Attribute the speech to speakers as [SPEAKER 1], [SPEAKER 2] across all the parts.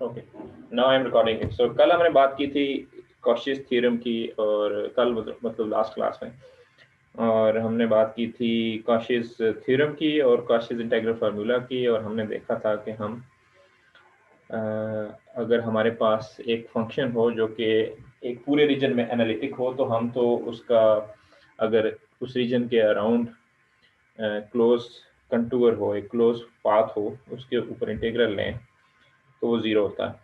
[SPEAKER 1] Okay, now I am recording it. So कल हमने बात की थी कॉशीज थ्योरम की, और कल मतलब लास्ट क्लास में, और हमने बात की थी कॉशीज थ्योरम की और कॉशीज इंटीग्रल फार्मूला की। और हमने देखा था कि हम अगर हमारे पास एक फंक्शन हो जो कि एक पूरे रीजन में एनालिटिक हो, तो हम तो उसका अगर उस रीजन के अराउंड क्लोज कंटूर हो, एक क्लोज पाथ हो, उसके ऊपर इंटीग्रल लें तो वो ज़ीरो होता है।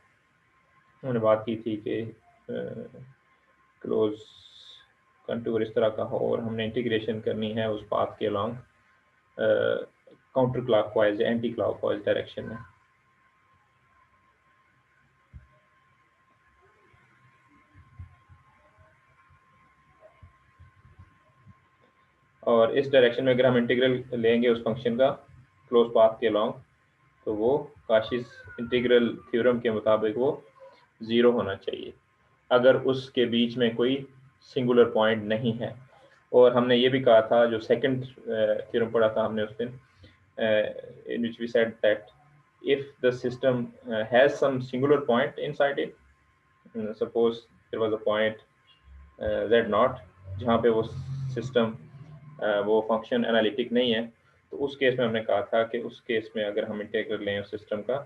[SPEAKER 1] हमने बात की थी कि क्लोज कंटूर इस तरह का हो और हमने इंटीग्रेशन करनी है उस पाथ के अलॉन्ग काउंटर क्लॉकवाइज या एंटी क्लॉकवाइज डायरेक्शन में। और इस डायरेक्शन में अगर हम इंटीग्रल लेंगे उस फंक्शन का क्लोज पाथ के अलॉन्ग, तो वो काशीस इंटीग्रल थ्योरम के मुताबिक वो ज़ीरो होना चाहिए अगर उसके बीच में कोई सिंगुलर पॉइंट नहीं है। और हमने ये भी कहा था, जो सेकंड थ्योरम पढ़ा था हमने उस दिन, in which we said that if the system has some singular point inside it, suppose there was a point z naught जहाँ पे वो सिस्टम वो फंक्शन एनालिटिक नहीं है, तो उस केस में हमने कहा था कि उस केस में अगर हम इंटीग्रल लें उस सिस्टम का,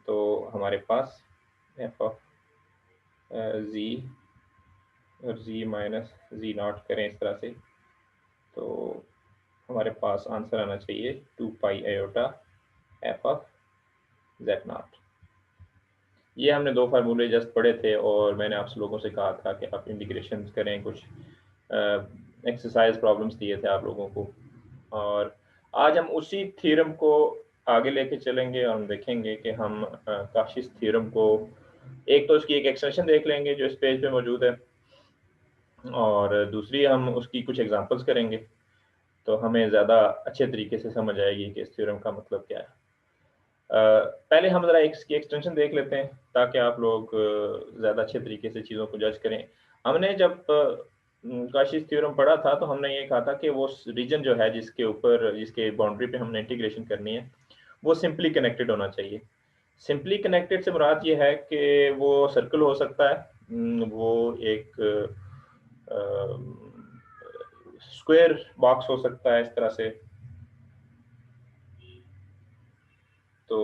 [SPEAKER 1] तो हमारे पास एफ ऑफ जी और जी माइनस जी नॉट करें इस तरह से, तो हमारे पास आंसर आना चाहिए 2 pi iota F of Z not. ये हमने दो फार्मूले जस्ट पढ़े थे और मैंने आप लोगों से कहा था कि आप इंटीग्रेशन करें, कुछ एक्सरसाइज प्रॉब्लम्स दिए थे आप लोगों को। और आज हम उसी थ्योरम को आगे लेके चलेंगे और हम देखेंगे कि हम काशिश थ्योरम को, एक तो उसकी एक एक्सटेंशन देख लेंगे जो इस पेज पे मौजूद है, और दूसरी हम उसकी कुछ एग्जांपल्स करेंगे, तो हमें ज़्यादा अच्छे तरीके से समझ आएगी कि इस थ्योरम का मतलब क्या है। पहले हम ज़रा इसकी एक्सटेंशन देख लेते हैं ताकि आप लोग ज़्यादा अच्छे तरीके से चीज़ों को जज करें। हमने जब काशिश थ्योरम पढ़ा था तो हमने ये कहा था कि वो रीजन जो है जिसके ऊपर, जिसके बाउंड्री पे हमने इंटीग्रेशन करनी है, वो सिंपली कनेक्टेड होना चाहिए। सिंपली कनेक्टेड से मुराद ये है कि वो सर्कल हो सकता है, वो एक स्क्वायर बॉक्स हो सकता है इस तरह से। तो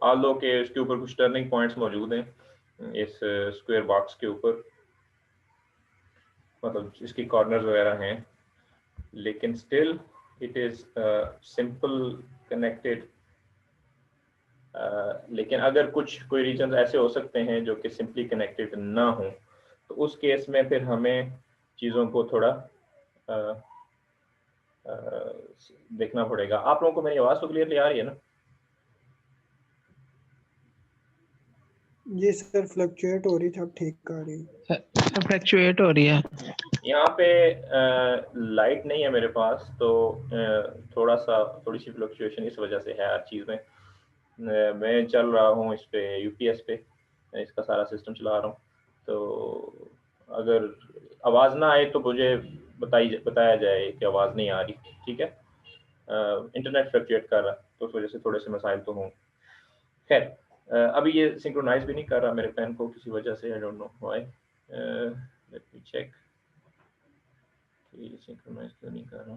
[SPEAKER 1] आल्दो के उसके ऊपर कुछ टर्निंग पॉइंट्स मौजूद हैं इस स्क्वायर बॉक्स के ऊपर, मतलब इसकी कॉर्नर्स वगैरह हैं, लेकिन still it is simple connected. लेकिन अगर कोई रीजन ऐसे हो सकते हैं जो कि सिंपली कनेक्टेड ना हो, तो उस केस में फिर हमें चीज़ों को थोड़ा देखना पड़ेगा। आप लोगों को मेरी आवाज़ तो क्लियरली आ रही है ना?
[SPEAKER 2] जी सर, फ्लक्चुएट हो रही थी, अब ठीक आ रही है।
[SPEAKER 3] फ्लक्चुएट हो रही है।
[SPEAKER 1] यहाँ पे लाइट नहीं है मेरे पास, तो थोड़ी सी फ्लक्चुएशन इस वजह से है हर चीज़ में। मैं चल रहा हूँ इस पे यूपीएस पे, इसका सारा सिस्टम चला रहा हूँ, तो अगर आवाज़ ना आए तो मुझे बताया जाए कि आवाज़ नहीं आ रही, ठीक है? इंटरनेट फ्लक्चुएट कर रहा, तो उस वजह से थोड़े से मसाइल तो हों। खैर, अभी ये सिंक्रोनाइज भी नहीं कर रहा मेरे पेन को किसी वजह से, I don't know why. Let me check कि ये सिंक्रोनाइज क्यों नहीं कर रहा।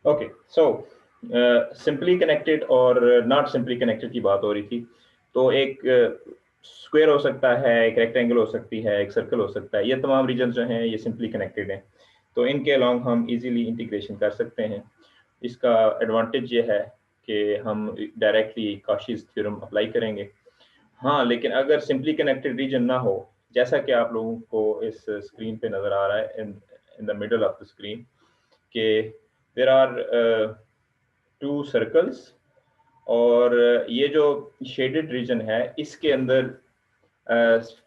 [SPEAKER 1] ओके, सो सिंपली कनेक्टेड और नॉट सिंपली कनेक्टेड की बात हो रही थी। तो एक स्क्वायर हो सकता है, एक रेक्टेंगल हो सकती है, एक सर्कल हो सकता है, ये तमाम रीजन जो हैं ये सिंपली कनेक्टेड हैं, तो इनके अलॉन्ग हम इजीली इंटीग्रेशन कर सकते हैं। इसका एडवांटेज ये है कि हम डायरेक्टली काशीज थ्योरम अप्लाई करेंगे। हाँ, लेकिन अगर सिंपली कनेक्टेड रीजन ना हो, जैसा कि आप लोगों को इस स्क्रीन पे नज़र आ रहा है in the middle of the screen, कि देयर आर टू सर्कल्स, और ये जो शेडेड रीजन है इसके अंदर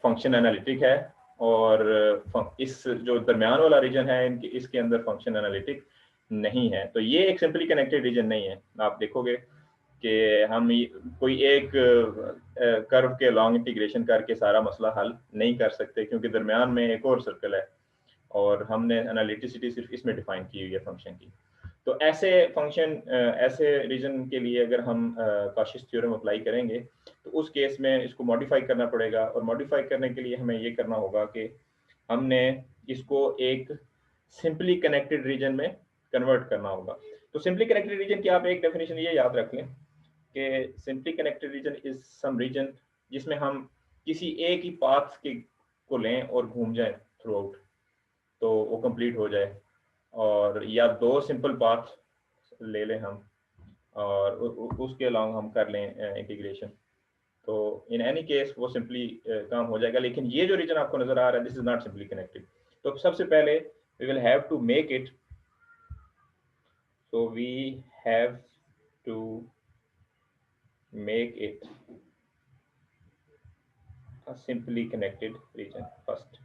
[SPEAKER 1] फंक्शन एनालिटिक है, और इस जो दरमियान वाला रीजन है इसके अंदर फंक्शन एनालिटिक नहीं है। तो ये एक सिंपली कनेक्टेड रीजन नहीं है। आप देखोगे कि हम कोई एक कर्व के लॉन्ग इंटीग्रेशन करके सारा मसला हल नहीं कर सकते, क्योंकि दरमियान में एक और सर्कल है और हमने एनालिटिसिटी सिर्फ इसमें डिफाइन की हुई है फंक्शन की। तो ऐसे फंक्शन ऐसे रीजन के लिए अगर हम काशिश थ्योरम अप्लाई करेंगे तो उस केस में इसको मॉडिफाई करना पड़ेगा, और मॉडिफाई करने के लिए हमें ये करना होगा कि हमने इसको एक सिंपली कनेक्टेड रीजन में कन्वर्ट करना होगा। तो सिंपली कनेक्टेड रीजन की आप एक डेफिनेशन ये याद रख लें कि simply connected region is some region जिसमें हम किसी एक ही पाथ के को लें और घूम जाएं थ्रू आउट, तो वो कंप्लीट हो जाए, और या दो सिंपल पाथ ले लें हम और उसके अलॉन्ग हम कर लें इंटीग्रेशन, तो इन एनी केस वो सिंपली काम हो जाएगा। लेकिन ये जो रीजन आपको नजर आ रहा है, this is not simply connected. तो सबसे पहले we will have to make it, so we have to make it a simply connected region first.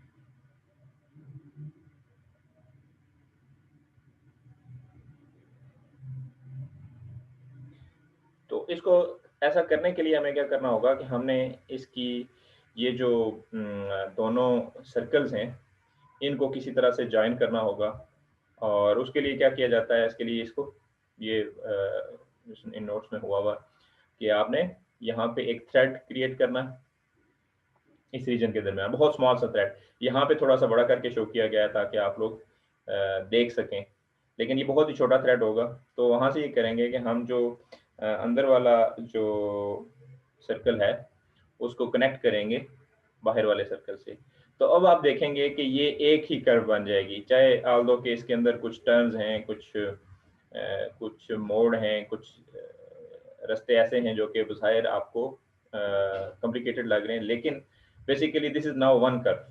[SPEAKER 1] तो इसको ऐसा करने के लिए हमें क्या करना होगा कि हमने इसकी ये जो दोनों सर्कल्स हैं इनको किसी तरह से ज्वाइन करना होगा, और उसके लिए क्या किया जाता है, इसके लिए इसको ये इन नोट्स में हुआ कि आपने यहाँ पे एक थ्रेड क्रिएट करना इस रीजन के दरमियान, बहुत स्मॉल सा थ्रेड। यहाँ पे थोड़ा सा बड़ा करके शो किया गया ताकि आप लोग देख सकें, लेकिन ये बहुत ही छोटा थ्रेड होगा। तो वहाँ से ये करेंगे कि हम जो अंदर वाला जो सर्कल है उसको कनेक्ट करेंगे बाहर वाले सर्कल से। तो अब आप देखेंगे कि ये एक ही कर्व बन जाएगी, चाहे ऑल्दो के इसके अंदर कुछ टर्न्स हैं, कुछ मोड़ हैं, कुछ रास्ते ऐसे हैं जो कि बाहर आपको कॉम्प्लिकेटेड लग रहे हैं, लेकिन basically this is now one curve,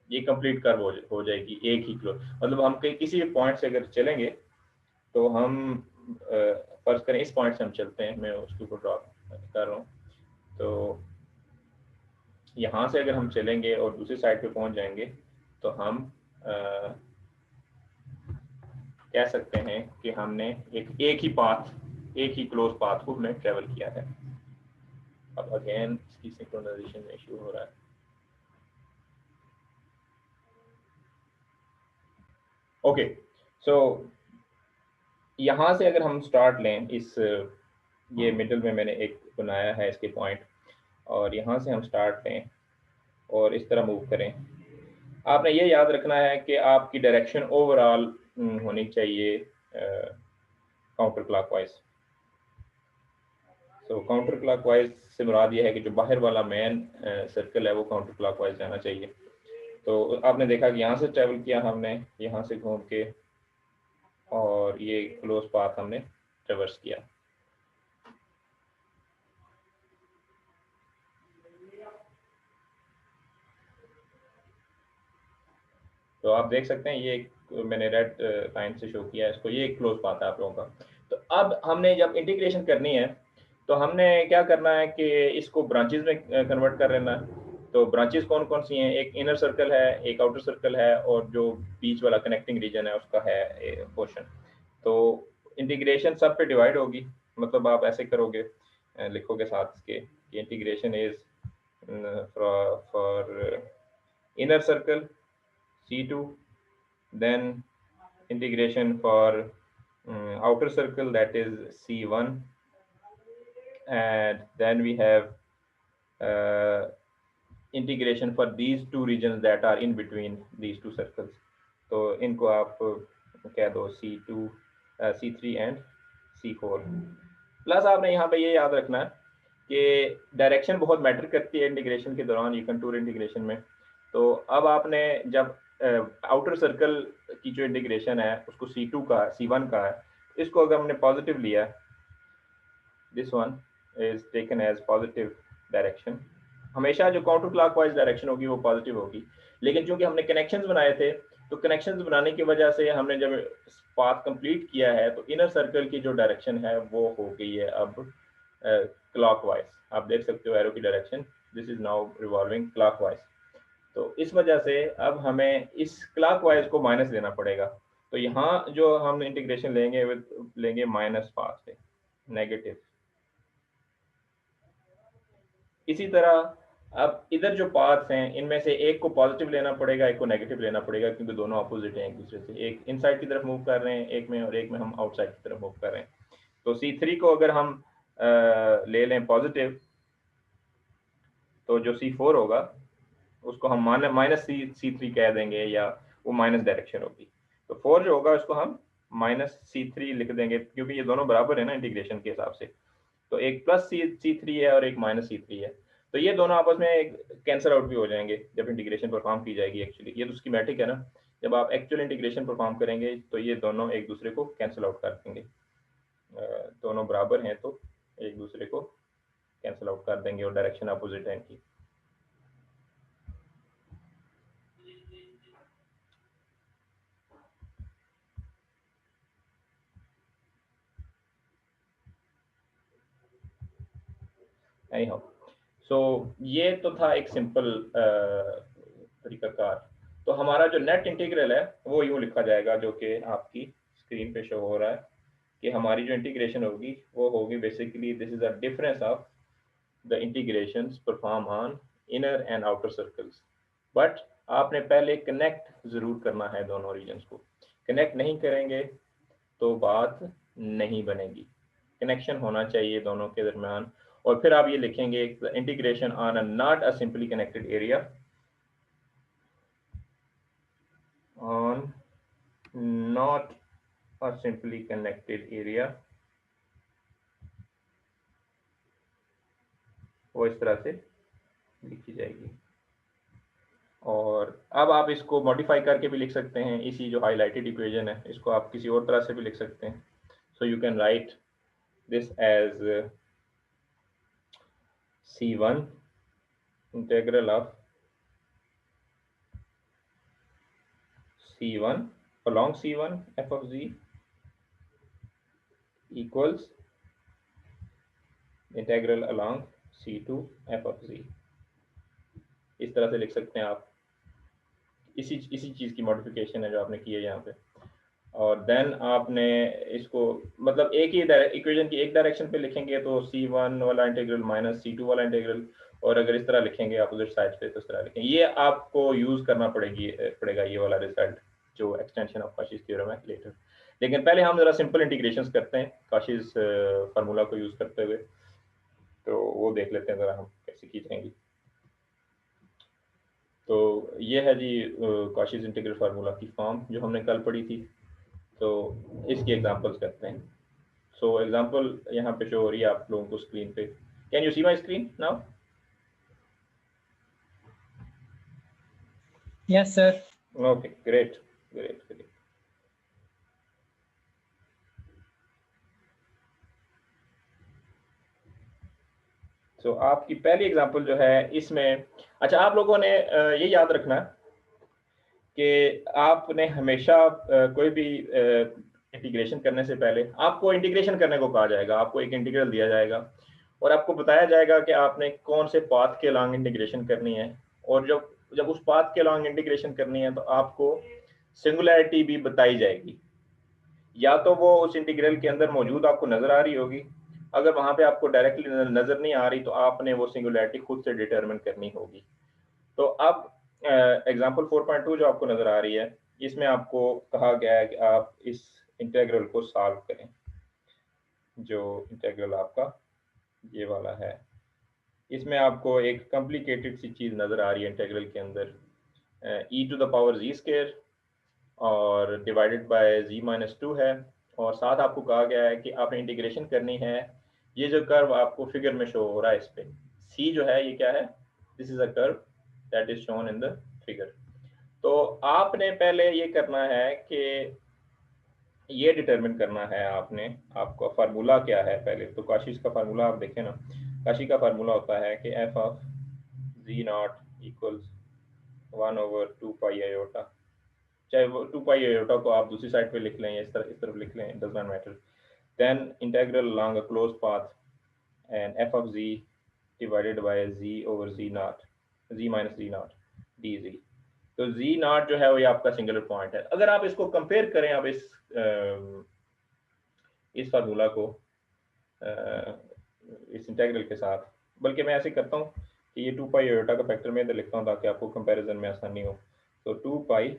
[SPEAKER 1] ये कंप्लीट कर्व हो जाएगी एक ही क्लोज। मतलब हम किसी भी पॉइंट से अगर चलेंगे तो हम फर्ज करें इस पॉइंट से हम चलते हैं, मैं उसके ऊपर ड्रॉ कर रहा हूँ, तो यहाँ से अगर हम चलेंगे और दूसरी साइड पे पहुंच जाएंगे तो हम कह सकते हैं कि हमने एक ही पाथ, एक ही क्लोज पाथ को हमने ट्रेवल किया है। अब अगेन इसकी सिंक्रोनाइजेशन में इशू हो रहा है। ओके, सो यहाँ से अगर हम स्टार्ट लें, इस ये मिडिल में मैंने एक बनाया है इसके पॉइंट, और यहाँ से हम स्टार्ट लें और इस तरह मूव करें। आपने ये याद रखना है कि आपकी डायरेक्शन ओवरऑल होनी चाहिए काउंटर क्लॉकवाइज। सो काउंटर क्लॉकवाइज से मुराद ये है कि जो बाहर वाला मेन सर्कल है वो काउंटर क्लॉकवाइज जाना चाहिए। तो आपने देखा कि यहाँ से ट्रेवल किया हमने, यहाँ से घूम के, और ये क्लोज पाथ हमने ट्रेवर्स किया। तो आप देख सकते हैं ये मैंने रेड लाइन से शो किया है इसको, ये एक क्लोज पाथ है आप लोगों का। तो अब हमने जब इंटीग्रेशन करनी है तो हमने क्या करना है कि इसको ब्रांचेस में कन्वर्ट कर लेना है। तो ब्रांचेस कौन कौन सी हैं, एक इनर सर्कल है, एक आउटर सर्कल है, और जो बीच वाला कनेक्टिंग रीजन है उसका है पोर्शन। तो इंटीग्रेशन सब पे डिवाइड होगी, मतलब आप ऐसे करोगे, लिखोगे साथ इसके कि integration is for inner circle C2, then integration for outer circle, that is C1, and then we have integration for these two regions that are in between these two circles. तो इनको आप कह दो C2, C3 and C4। Plus आपने यहाँ पे ये याद रखना है कि डायरेक्शन बहुत मैटर करती है इंटीग्रेशन के दौरान, ये कंटूर इंटीग्रेशन में। तो अब आपने जब आउटर सर्कल की जो इंटीग्रेशन है उसको C2 का, C1 का है, इसको अगर हमने पॉजिटिव लिया, this one is taken as positive direction, हमेशा जो काउंटर क्लॉकवाइज डायरेक्शन होगी वो पॉजिटिव होगी। लेकिन चूंकि हमने कनेक्शंस बनाए थे, तो कनेक्शंस बनाने की वजह से हमने जब पाथ कंप्लीट किया है तो इनर सर्कल की जो डायरेक्शन है वो हो गई है अब क्लॉकवाइज। आप देख सकते हो एरो की direction, this is now revolving clockwise. तो इस वजह से अब हमें इस क्लॉकवाइज को माइनस देना पड़ेगा। तो यहाँ जो हम इंटीग्रेशन लेंगे माइनस पाथ पे, नेगेटिव। इसी तरह अब इधर जो पाथ्स हैं इनमें से एक को पॉजिटिव लेना पड़ेगा, एक को नेगेटिव लेना पड़ेगा, क्योंकि दोनों अपोजिट हैं एक दूसरे से। एक इनसाइड की तरफ मूव कर रहे हैं एक में, और एक में हम आउटसाइड की तरफ मूव कर रहे हैं। तो C3 को अगर हम ले लें पॉजिटिव, तो जो C4 होगा उसको हम माइनस C3 कह देंगे, या वो माइनस डायरेक्शन होगी। तो 4 जो होगा उसको हम -C3 लिख देंगे, क्योंकि ये दोनों बराबर है ना इंटीग्रेशन के हिसाब से। तो एक प्लस C3 है और एक -C3 है, तो ये दोनों आपस में कैंसिल आउट भी हो जाएंगे जब इंटीग्रेशन परफॉर्म की जाएगी। एक्चुअली ये तो स्कीमेटिक है ना, जब आप एक्चुअल इंटीग्रेशन परफॉर्म करेंगे तो ये दोनों एक दूसरे को कैंसिल आउट कर देंगे। दोनों बराबर हैं तो एक दूसरे को कैंसिल आउट कर देंगे, और डायरेक्शन अपोजिट है इनकी। anyhow, सो ये तो था एक सिंपल तरीकाकार। तो हमारा जो नेट इंटीग्रल है वो यूं लिखा जाएगा, जो कि आपकी स्क्रीन पे शो हो रहा है, कि हमारी जो इंटीग्रेशन होगी वो होगी basically this is the difference of the integrations perform on inner and outer circles. But आपने पहले कनेक्ट जरूर करना है दोनों रीजन्स को। कनेक्ट नहीं करेंगे तो बात नहीं बनेगी, कनेक्शन होना चाहिए दोनों के दरमियान। और फिर आप ये लिखेंगे integration on a not a simply connected area, on not a simply connected area, वो इस तरह से लिखी जाएगी। और अब आप इसको मॉडिफाई करके भी लिख सकते हैं, इसी जो हाईलाइटेड इक्वेशन है इसको आप किसी और तरह से भी लिख सकते हैं। So you can write this as C1 integral of C1 along C1 f of z equals integral along C2 f of z। इस तरह से लिख सकते हैं आप। इसी चीज़ की मॉडिफिकेशन है जो आपने की है यहाँ पे। और देन आपने इसको मतलब एक ही इक्वेशन की एक डायरेक्शन पे लिखेंगे तो C1 वाला इंटीग्रल माइनस C2 वाला इंटीग्रल, और अगर इस तरह लिखेंगे अपोजिट साइड पे तो इस तरह लिखेंगे। ये आपको यूज़ करना पड़ेगा ये वाला रिजल्ट जो एक्सटेंशन ऑफ काशीज थ्योरम है लेटर। लेकिन पहले हम जरा सिंपल इंटीग्रेशंस करते हैं काशीज फार्मूला को यूज़ करते हुए, तो वो देख लेते हैं ज़रा हम कैसे की जाएंगी। तो ये है जी काशीज इंटीग्रल फार्मूला की फॉर्म जो हमने कल पढ़ी थी। तो इसकी एग्जांपल्स करते हैं। सो एग्जांपल यहाँ पे शो हो रही है आप लोगों को स्क्रीन पे। Can you see my screen now?
[SPEAKER 4] Yes sir.
[SPEAKER 1] Okay, great great great. So आपकी पहली एग्जांपल जो है इसमें, अच्छा आप लोगों ने ये याद रखना कि आपने हमेशा कोई भी इंटीग्रेशन करने से पहले आपको इंटीग्रेशन करने को कहा जाएगा। आपको एक इंटीग्रल दिया जाएगा और आपको बताया जाएगा कि आपने कौन से पाथ के लॉन्ग इंटीग्रेशन करनी है। और जब जब उस पाथ के लॉन्ग इंटीग्रेशन करनी है तो आपको सिंगुलैरिटी भी बताई जाएगी। या तो वो उस इंटीग्रल के अंदर मौजूद आपको नजर आ रही होगी, अगर वहां पे आपको डायरेक्टली नजर नहीं आ रही तो आपने वो सिंगुलैरिटी खुद से डिटरमिन करनी होगी। तो अब एग्जांपल 4.2 जो आपको नजर आ रही है इसमें आपको कहा गया है कि आप इस इंटीग्रल को सॉल्व करें। जो इंटीग्रल आपका ये वाला है इसमें आपको एक कॉम्प्लिकेटेड सी चीज नजर आ रही है इंटीग्रल के अंदर, e to the power z square और डिवाइडेड बाय z-2 है। और साथ आपको कहा गया है कि आपने इंटीग्रेशन करनी है। ये जो कर्व आपको फिगर में शो हो रहा है इस पे c जो है ये क्या है, this is a curve that is shown in the figure. तो आपने पहले ये करना है कि ये डिटरमिन करना है आपने, आपका फार्मूला क्या है पहले। तो काशीज का फार्मूला आप देखें ना, काशी का फार्मूला होता है कि f of z0 equals 1/2 pi iota. चाहे वो 2 पाई आयोटा को आप दूसरी साइड पे लिख लें या इस तरफ लिख लें, does not matter. Then integral along a closed path and f of z divided by z over z0 z minus z0 dz। तो z0 जो है वो ये आपका सिंगुलर पॉइंट है। अगर आप इसको कंपेयर करें आप इस फार्मूला को इस इंटीग्रल के साथ, बल्कि मैं ऐसे करता हूँ कि ये 2 पाई आयोटा का फैक्टर मैं इधर लिखता हूँ ताकि आपको कंपैरिजन में आसानी हो। तो 2 पाई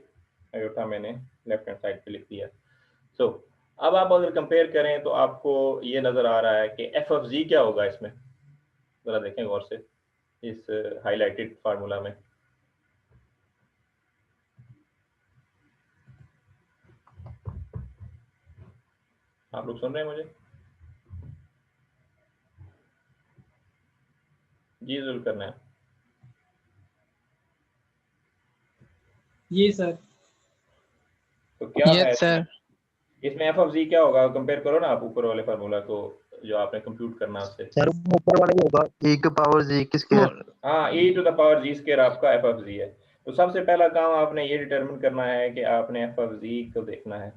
[SPEAKER 1] आयोटा मैंने लेफ्ट हैंड साइड पे लिख दिया। सो अब आप अगर कंपेयर करें तो आपको ये नज़र आ रहा है कि एफ ऑफ जी क्या होगा इसमें, ज़रा देखें गौर से इस हाईलाइटेड फार्मूला में। आप लोग सुन रहे हैं मुझे? जी जरूर करना है।
[SPEAKER 2] जी सर।
[SPEAKER 1] तो क्या है
[SPEAKER 3] यस सर।
[SPEAKER 1] इसमें एफ ऑफ जी क्या होगा, कंपेयर करो ना आप ऊपर वाले फार्मूला को जो आपने कंप्यूट करना है उससे।
[SPEAKER 4] सर ऊपर वाला ही होगा e की पावर जी की स्क्वायर।
[SPEAKER 1] हाँ, e to the power z square आपका एफ ऑफ जी है। तो सबसे पहला काम आपने ये डिटरमिन करना है कि आपने एफ ऑफ जी को देखना है।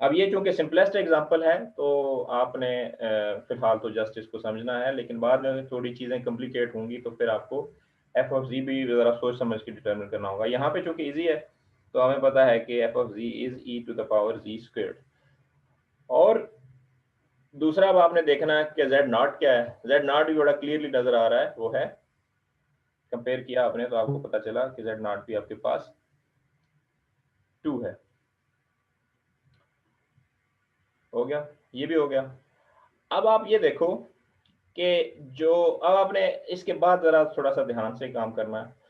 [SPEAKER 1] अब ये चूंकि सिंपलेस्ट एग्जांपल है तो आपने फिलहाल तो जस्ट इसको समझना है, लेकिन बाद में थोड़ी चीज़ें कॉम्प्लिकेट होंगी तो फिर आपको एफ ऑफ जी भी ज़रा सोच समझ के डिटरमिन करना होगा। यहाँ पे चूंकि इजी है तो हमें पता है कि f of z is e to the power z square. और दूसरा अब आपने देखना है कि जेड नॉट क्या है। जेड नॉट भी बड़ा क्लियरली नजर आ रहा है, वो है, कंपेयर किया आपने तो आपको पता चला कि जेड नॉट भी आपके पास 2 है। हो गया, ये भी हो गया। अब आप ये देखो कि जो अब आपने इसके बाद ज़रा थोड़ा सा ध्यान से काम करना है।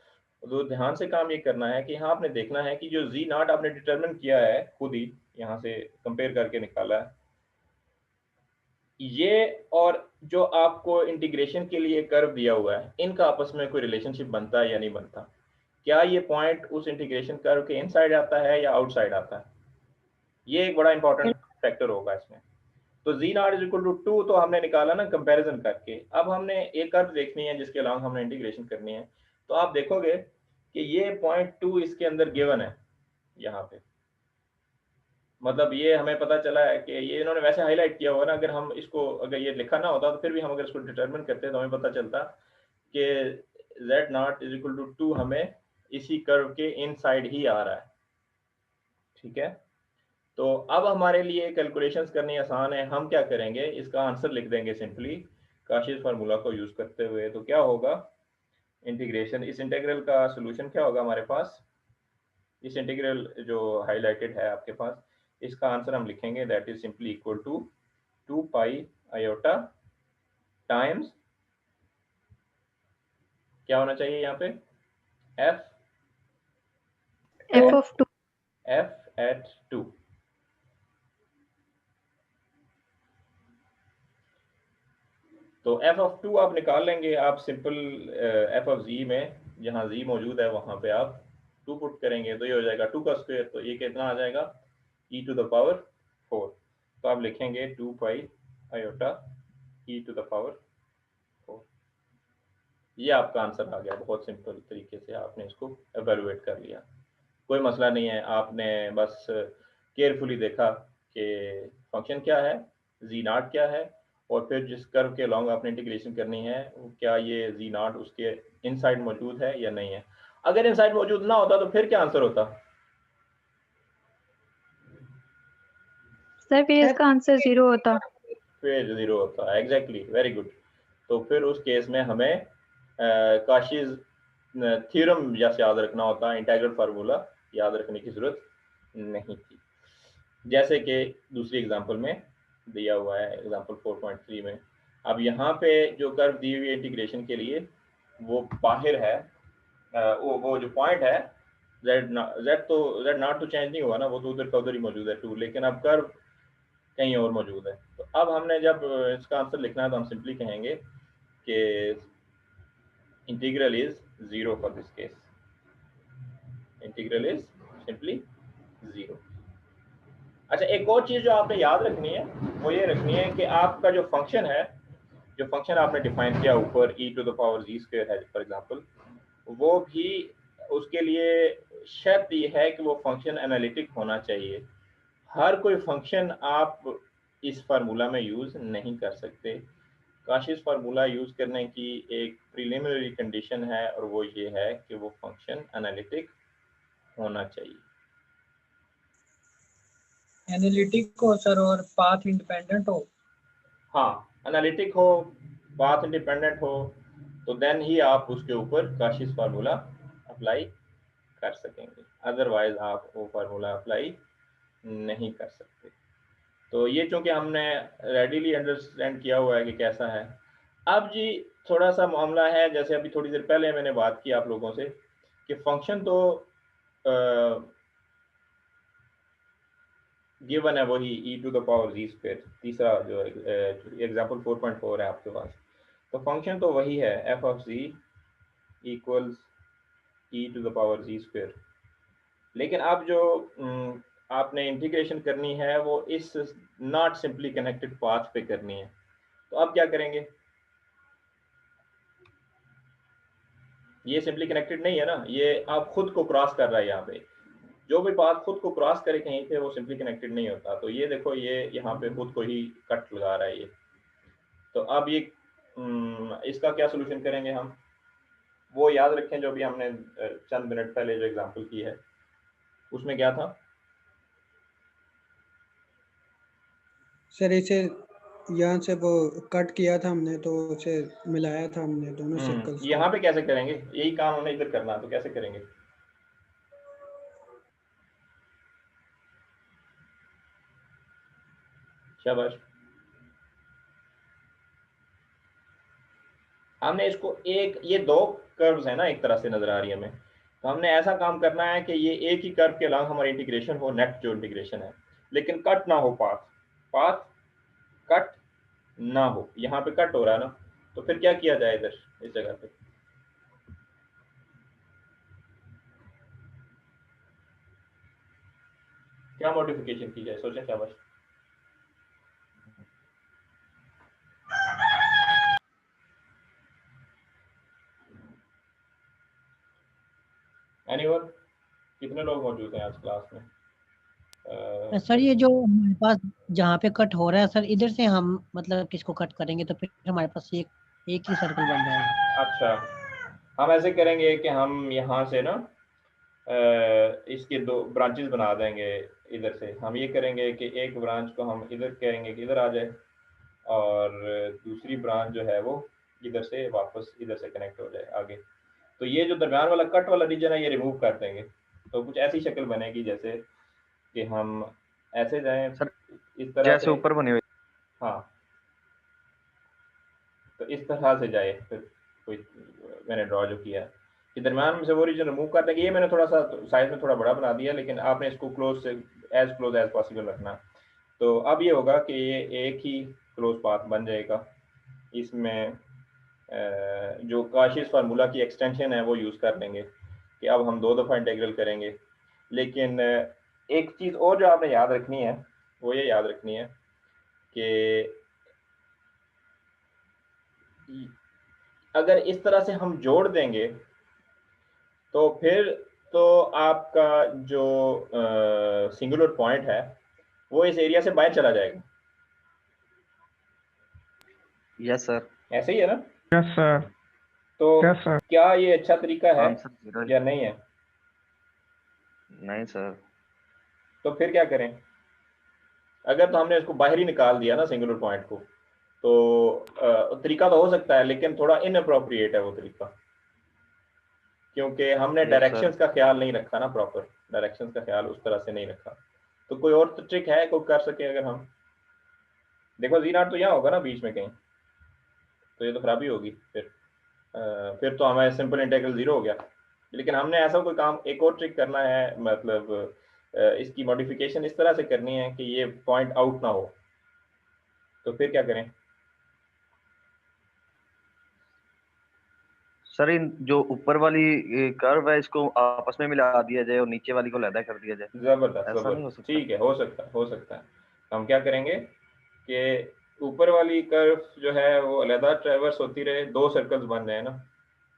[SPEAKER 1] तो ध्यान से काम ये करना है कि यहाँ आपने देखना है कि जो जी नॉट आपने डिटरमिन किया है खुद ही यहाँ से कंपेयर करके निकाला है, ये और जो आपको इंटीग्रेशन के लिए कर्व दिया हुआ है, इनका आपस में कोई रिलेशनशिप बनता है या नहीं बनता। क्या ये पॉइंट उस इंटीग्रेशन कर्व के इनसाइड आता है या आउटसाइड आता है, ये एक बड़ा इंपॉर्टेंट फैक्टर होगा इसमें। तो जी नॉट इज इक्वल टू 2 तो हमने निकाला ना कंपैरिजन करके। अब हमने एक कर्व देखनी है जिसके अलावा हमने इंटीग्रेशन करनी है। तो आप देखोगे कि ये पॉइंट 2 इसके अंदर गिवन है यहाँ पे, मतलब ये हमें पता चला है कि ये इन्होंने वैसे हाईलाइट किया हुआ ना, अगर हम इसको अगर ये लिखा ना होता तो फिर भी हम अगर इसको डिटरमिन करते तो हमें पता चलता कि z naught is equal to 2 हमें इसी कर्व के इनसाइड ही आ रहा है। ठीक है, तो अब हमारे लिए कैलकुलेशंस करनी आसान है। हम क्या करेंगे, इसका आंसर लिख देंगे सिंपली काशिश फार्मूला को यूज करते हुए। तो क्या होगा इंटीग्रेशन, इस इंटीग्रल का सोल्यूशन क्या होगा हमारे पास, इस इंटीग्रल जो हाईलाइटेड है आपके पास, इसका आंसर हम लिखेंगे that is simply equal to 2 pi iota times क्या होना चाहिए यहाँ पे, एफ
[SPEAKER 5] ऑफ 2
[SPEAKER 1] एफ एट 2। तो एफ ऑफ 2 आप निकाल लेंगे, आप सिंपल एफ ऑफ जी में जहाँ जी मौजूद है वहाँ पे आप 2 पुट करेंगे तो ये हो जाएगा 2 का स्क्वायर, तो ये कितना आ जाएगा e टू द पावर 4। तो आप लिखेंगे 2 pi iota e to the power 4। ये आपका आंसर आ गया, बहुत सिंपल तरीके से आपने इसको एवेलुएट कर लिया। कोई मसला नहीं है, आपने बस केयरफुली देखा कि फंक्शन क्या है, जी नॉट क्या है, और फिर जिस कर्व के अलॉन्ग आपने इंटीग्रेशन करनी है क्या ये जी नॉट उसके इनसाइड मौजूद है या नहीं है। अगर इनसाइड मौजूद ना होता तो फिर क्या आंसर होता,
[SPEAKER 5] सर फिर इसका आंसर 0 होता।
[SPEAKER 1] फिर 0 होता, एग्जैक्टली, वेरी गुड। तो फिर उस केस में हमें काशीज थ्योरम जैसे याद रखना होता, इंटीग्रल फार्मूला याद रखने की जरूरत नहीं थी। जैसे कि दूसरी एग्जांपल में दिया हुआ है, एग्जांपल 4.3 में। अब यहाँ पे जो कर्व दी हुई है इंटीग्रेशन के लिए वो बाहर है, वो जो पॉइंट है जेड नॉट तो चेंज नहीं हुआ ना, वो तो उधर का उधर ही मौजूद है 2, लेकिन अब कर्व कहीं और मौजूद है। तो अब हमने जब इसका आंसर लिखना है तो हम सिंपली कहेंगे कि integral is 0 for this case, integral is simply 0। अच्छा, एक और चीज जो आपने याद रखनी है वो ये रखनी है कि आपका जो फंक्शन है, जो फंक्शन आपने डिफाइन किया ऊपर e to the power z square है फॉर एग्जांपल, वो भी उसके लिए शर्त ये है कि वो फंक्शन एनालिटिक होना चाहिए। हर कोई फंक्शन आप इस फार्मूला में यूज नहीं कर सकते। काशिश फार्मूला यूज करने की एक प्रीलिमिनरी कंडीशन है और वो ये है कि वो फंक्शन एनालिटिक होना चाहिए।
[SPEAKER 2] एनालिटिक हो सर और पाथ इंडिपेंडेंट हो।
[SPEAKER 1] हाँ, एनालिटिक हो, पाथ इंडिपेंडेंट हो, तो देन ही आप उसके ऊपर काशिस फार्मूला अप्लाई कर सकेंगे, अदरवाइज आप वो फार्मूला अप्लाई नहीं कर सकते। तो ये चूंकि हमने रेडीली अंडरस्टैंड किया हुआ है कि कैसा है। अब जी थोड़ा सा मामला है, जैसे अभी थोड़ी देर पहले मैंने बात की आप लोगों से कि फंक्शन तो गिवन है वही e to the power z square, तीसरा जो एग्जांपल 4.4 है आपके पास, तो फंक्शन तो वही है f of z equals e to the power z square. लेकिन अब जो आपने इंटीग्रेशन करनी है वो इस नॉट सिंपली कनेक्टेड पाथ पे करनी है। तो अब क्या करेंगे, ये सिंपली कनेक्टेड नहीं है ना, ये आप खुद को क्रॉस कर रहा है। यहाँ पे जो भी पाथ खुद को क्रॉस करे कहीं पे वो सिंपली कनेक्टेड नहीं होता। तो ये देखो ये यहाँ पे खुद को ही कट लगा रहा है ये। तो अब ये इसका क्या सोल्यूशन करेंगे हम, वो याद रखें जो भी हमने चंद मिनट पहले जो एग्जांपल की है उसमें क्या था
[SPEAKER 2] सर इसे यहाँ से वो कट किया था हमने, तो उसे मिलाया था हमने दोनों सर्कल्स को।
[SPEAKER 1] यहाँ पे कैसे करेंगे, यही काम हमने इधर करना, तो कैसे करेंगे? शाबाश। हमने इसको एक, ये दो कर्व्स है ना एक तरह से नजर आ रही है हमें, तो हमने ऐसा काम करना है कि ये एक ही कर्व के अलावा हमारी इंटीग्रेशन हो, नेट जो इंटीग्रेशन है, लेकिन कट ना हो, पाथ पाथ कट ना हो। यहाँ पे कट हो रहा है ना, तो फिर क्या किया जाए इधर इस जगह पे, क्या मॉडिफिकेशन की जाए, सोचें क्या बस। एनीवन, कितने लोग मौजूद हैं आज क्लास में?
[SPEAKER 6] सर ये जो हमारे पास जहाँ पे कट हो रहा है सर, इधर से हम मतलब किसको कट करेंगे तो फिर हमारे पास एक ही सर्कल बन जाएगा।
[SPEAKER 1] अच्छा, हम ऐसे करेंगे कि हम यहाँ से ना इसके दो ब्रांचेस बना देंगे। इधर से हम ये करेंगे कि एक ब्रांच को हम इधर कहेंगे कि इधर आ जाए, और दूसरी ब्रांच जो है वो इधर से वापस इधर से कनेक्ट हो जाए आगे। तो ये जो दरम्यान वाला कट वाला रीजन है ये रिमूव कर देंगे, तो कुछ ऐसी शक्ल बनेगी जैसे कि हम ऐसे जाएं
[SPEAKER 4] सर,
[SPEAKER 1] इस तरह
[SPEAKER 4] जैसे
[SPEAKER 1] से,
[SPEAKER 4] ऊपर बने हुए।
[SPEAKER 1] हाँ तो इस तरह से जाए। फिर कोई मैंने ड्रॉ जो किया कि दरम्यान में से वो रीजन रिमूव कर देंगे। ये मैंने थोड़ा सा साइज में थोड़ा बड़ा बना दिया, लेकिन आपने इसको क्लोज एज पॉसिबल रखना। तो अब ये होगा कि ये एक ही क्लोज पाथ बन जाएगा। इसमें जो काशिस फार्मूला की एक्सटेंशन है वो यूज़ कर लेंगे कि अब हम 2 दफ़ा इंटीग्रल करेंगे। लेकिन एक चीज़ और जो आपने याद रखनी है वो ये याद रखनी है कि अगर इस तरह से हम जोड़ देंगे तो फिर तो आपका जो सिंगुलर पॉइंट है वो इस एरिया से बाहर चला जाएगा।
[SPEAKER 4] Yes sir.
[SPEAKER 1] ऐसे ही है ना?
[SPEAKER 3] Yes sir.
[SPEAKER 1] तो
[SPEAKER 3] यस सर।
[SPEAKER 1] क्या ये अच्छा तरीका है
[SPEAKER 4] आंसर 0
[SPEAKER 1] या नहीं है?
[SPEAKER 4] नहीं सर।
[SPEAKER 1] तो फिर क्या करें? अगर तो हमने इसको बाहर ही निकाल दिया ना सिंगुलर पॉइंट को, तो तरीका तो हो सकता है लेकिन थोड़ा इनअप्रोप्रिएट है वो तरीका, क्योंकि हमने
[SPEAKER 4] यस
[SPEAKER 1] डायरेक्शंस
[SPEAKER 4] सर।
[SPEAKER 1] का ख्याल नहीं रखा ना, प्रॉपर डायरेक्शंस का ख्याल उस तरह से नहीं रखा। तो कोई और तो ट्रिक है कोई कर सके अगर हम, देखो Z0 तो यहाँ होगा ना बीच में कहीं, तो ये तो खराबी होगी फिर तो हमारे सिंपल इंटीग्रल 0 हो गया। लेकिन हमने ऐसा कोई काम, एक और ट्रिक करना है, मतलब इसकी मॉडिफिकेशन इस तरह से करनी है कि ये पॉइंट आउट ना हो। तो फिर क्या करें?
[SPEAKER 4] सर इन जो ऊपर वाली कर्व है इसको आपस में मिला दिया जाए और नीचे वाली को अलग कर दिया जाए।
[SPEAKER 1] जबरदस्त
[SPEAKER 4] ऐसा नहीं हो
[SPEAKER 1] जबरदस्त,
[SPEAKER 4] सकता?
[SPEAKER 1] ठीक है, हो सकता है हो सकता है। हम क्या करेंगे कि ऊपर वाली कर्व जो है वो अलहदा ट्रेवर्स होती रहे, 2 सर्कल्स बन जाए ना,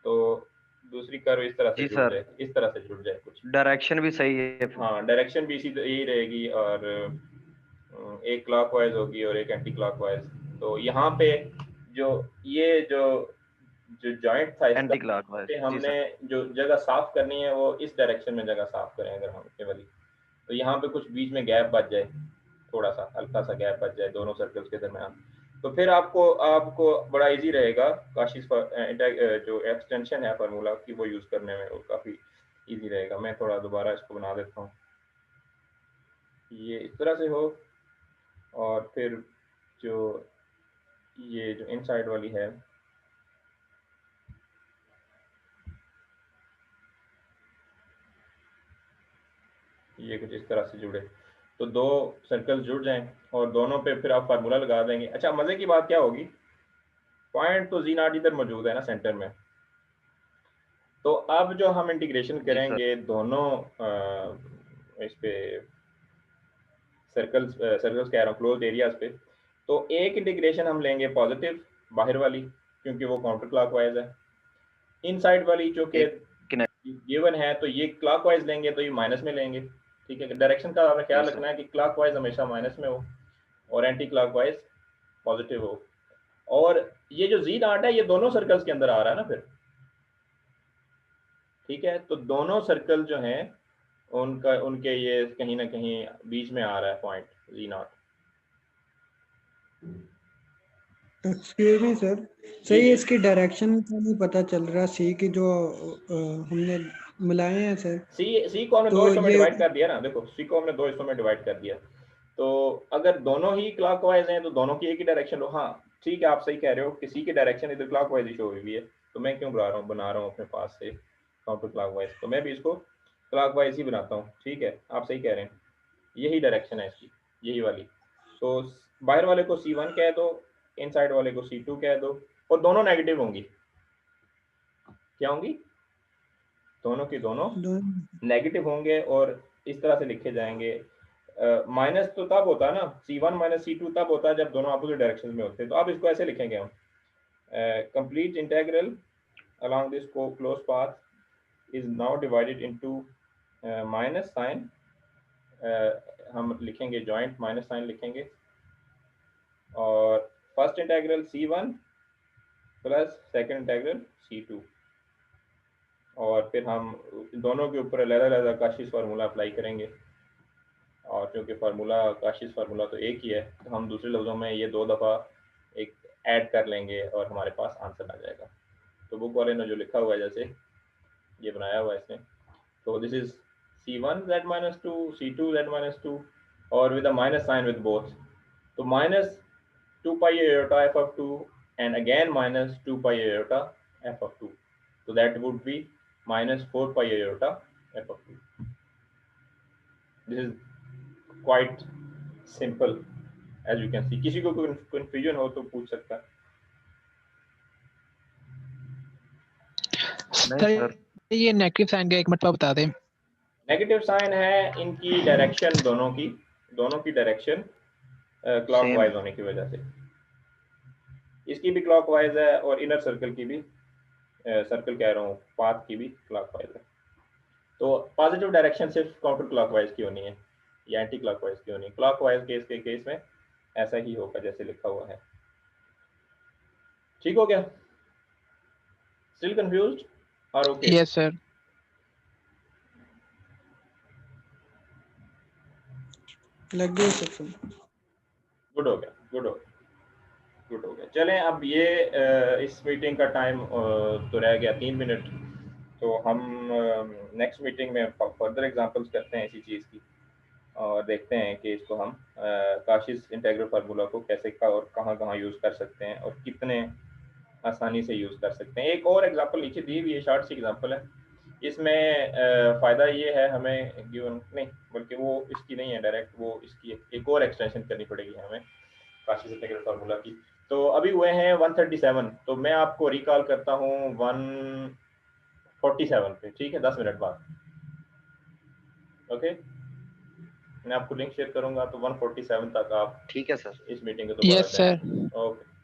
[SPEAKER 1] तो दूसरी कर्व इस तरह से
[SPEAKER 4] जी
[SPEAKER 1] जुड़
[SPEAKER 4] सर।
[SPEAKER 1] जाए, इस तरह से जुड़ जाए कुछ।
[SPEAKER 4] डायरेक्शन भी सही है।
[SPEAKER 1] हाँ डायरेक्शन भी इसी यही रहेगी, और एक क्लॉकवाइज होगी और एक एंटी क्लॉकवाइज। तो यहाँ पे जो ये जो जो जॉइंट था इसका,
[SPEAKER 4] एंटी क्लॉकवाइज।
[SPEAKER 1] पे
[SPEAKER 4] जी
[SPEAKER 1] हमने
[SPEAKER 4] सर।
[SPEAKER 1] जो जगह साफ करनी है वो इस डायरेक्शन में जगह साफ करें अगर हम ये वाली, तो यहाँ पे कुछ बीच में गैप बच जाए, थोड़ा सा हल्का सा गैप बच जाए दोनों सर्कल्स के दरमियान, तो फिर आपको आपको बड़ा इजी रहेगा काशिश जो एक्सटेंशन है फार्मूला की वो यूज़ करने में, वो काफ़ी इजी रहेगा। मैं थोड़ा दोबारा इसको बना देता हूँ, ये इस तरह से हो, और फिर जो ये जो इनसाइड वाली है ये कुछ इस तरह से जुड़े, तो दो सर्कल जुड़ जाएं और दोनों पे फिर आप फार्मूला लगा देंगे। अच्छा, मज़े की बात क्या होगी, पॉइंट तो Z0 इधर मौजूद है ना सेंटर में, तो अब जो हम इंटीग्रेशन करेंगे दोनों इस पे सर्कल्स कह रहा हूँ क्लोज एरियाज पे, तो एक इंटीग्रेशन हम लेंगे पॉजिटिव बाहर वाली क्योंकि वो काउंटर क्लॉकवाइज है, इनसाइड वाली जो कि गिवन है तो ये क्लॉकवाइज लेंगे तो ये माइनस में लेंगे। ठीक है, डायरेक्शन का आपने ख्याल रखना है कि क्लॉकवाइज हमेशा माइनस में हो और एंटी क्लॉकवाइज पॉजिटिव हो। और ये जो Z0 है ये दोनों सर्कल्स के अंदर आ रहा है ना फिर, ठीक है, तो दोनों सर्कल जो हैं उनके ये कहीं ना कहीं बीच में आ रहा है point Z0।
[SPEAKER 2] Excuse me sir, सही इसकी डायरेक्शन का नहीं पता चल रहा, सी की जो हमने मिलाए हैं सर।
[SPEAKER 1] सी को हमने
[SPEAKER 2] तो
[SPEAKER 1] दो हिस्सों में
[SPEAKER 2] ये
[SPEAKER 1] डिवाइड कर दिया ना, देखो सी को हमने दो हिस्सों में डिवाइड कर दिया, तो अगर दोनों ही क्लॉकवाइज हैं तो दोनों की एक ही डायरेक्शन हो। हाँ ठीक है, आप सही कह रहे हो कि सी की डायरेक्शन इधर क्लॉकवाइज ही शो हुई है, तो मैं क्यों बना रहा हूँ अपने पास से काउंटर क्लॉकवाइज, तो मैं भी इसको क्लॉकवाइज ही बनाता हूँ। ठीक है, आप सही कह रहे हैं, यही डायरेक्शन है इसकी, यही वाली। तो बाहर वाले को C1 कह दो, इनसाइड वाले को C2 कह दो, और दोनों नेगेटिव होंगी। क्या होंगी? दोनों की दोनों नेगेटिव होंगे और इस तरह से लिखे जाएंगे। माइनस तो तब होता है ना, C1 माइनस C2 तब होता है जब दोनों अपोजिट डायरेक्शन में होते हैं। तो अब इसको ऐसे लिखेंगे हम, complete integral along this closed path is now divided into minus sign, हम लिखेंगे जॉइंट माइनस साइन लिखेंगे, और first integral C1 plus second integral C2, और फिर हम दोनों के ऊपर अलग-अलग काशिश फार्मूला अप्लाई करेंगे, और क्योंकि फार्मूला काशिश फार्मूला तो एक ही है तो हम दूसरे लफ्ज़ों में ये दो दफ़ा एक ऐड कर लेंगे और हमारे पास आंसर आ जाएगा। तो बुक वाले ने जो लिखा हुआ है, जैसे ये बनाया हुआ है इसने, तो दिस इज C1z-2 C2z-2 और with a minus sign with both, तो minus 2 pi iota f(2) and again minus 2 pi iota f(2), so that would be minus 4 pi iota f(2). This is quite simple as you can see। किसी को कोई confusion हो तो पूछ सकता है।
[SPEAKER 3] Sir ये नेगेटिव साइन का एक मतलब बता दें।
[SPEAKER 1] नेगेटिव साइन है इनकी डायरेक्शन, दोनों की डायरेक्शन क्लॉकवाइज होने की वजह से, इसकी भी क्लॉकवाइज है और इनर सर्कल की भी सर्कल कह रहा हूँ पाथ की भी क्लॉकवाइज है। तो पॉजिटिव डायरेक्शन सिर्फ काउंटर क्लॉकवाइज की होनी है या एंटी क्लॉकवाइज की होनी है। क्लॉकवाइज के केस में ऐसा ही होगा जैसे लिखा हुआ है। ठीक हो गया? स्टिल कंफ्यूज्ड और ओके?
[SPEAKER 3] Yes sir.
[SPEAKER 2] लग गया सर।
[SPEAKER 1] गुड हो गया। चलें, अब ये इस मीटिंग का टाइम तो रह गया 3 मिनट, तो हम नेक्स्ट मीटिंग में फर्दर एग्जांपल्स करते हैं इसी चीज़ की और देखते हैं कि इसको हम काशिश इंटीग्रल फार्मूला को कैसे और कहाँ यूज़ कर सकते हैं और कितने आसानी से यूज़ कर सकते हैं। एक और एग्जांपल नीचे दी हुई है, शॉर्ट सी एग्जांपल है, इसमें फ़ायदा ये है हमें गिवन नहीं, बल्कि वो इसकी नहीं है डायरेक्ट, वो इसकी एक और एक्सटेंशन करनी पड़ेगी हमें काशिश इंटीग्रल फार्मूला की। तो अभी हुए हैं 137, तो मैं आपको रिकॉल करता हूँ 147 पे, ठीक है, 10 मिनट बाद। ओके, मैं आपको लिंक शेयर करूंगा, तो 147 तक आप
[SPEAKER 4] ठीक है सर,
[SPEAKER 1] इस मीटिंग को दोबारा
[SPEAKER 3] यस सर।
[SPEAKER 1] ओके।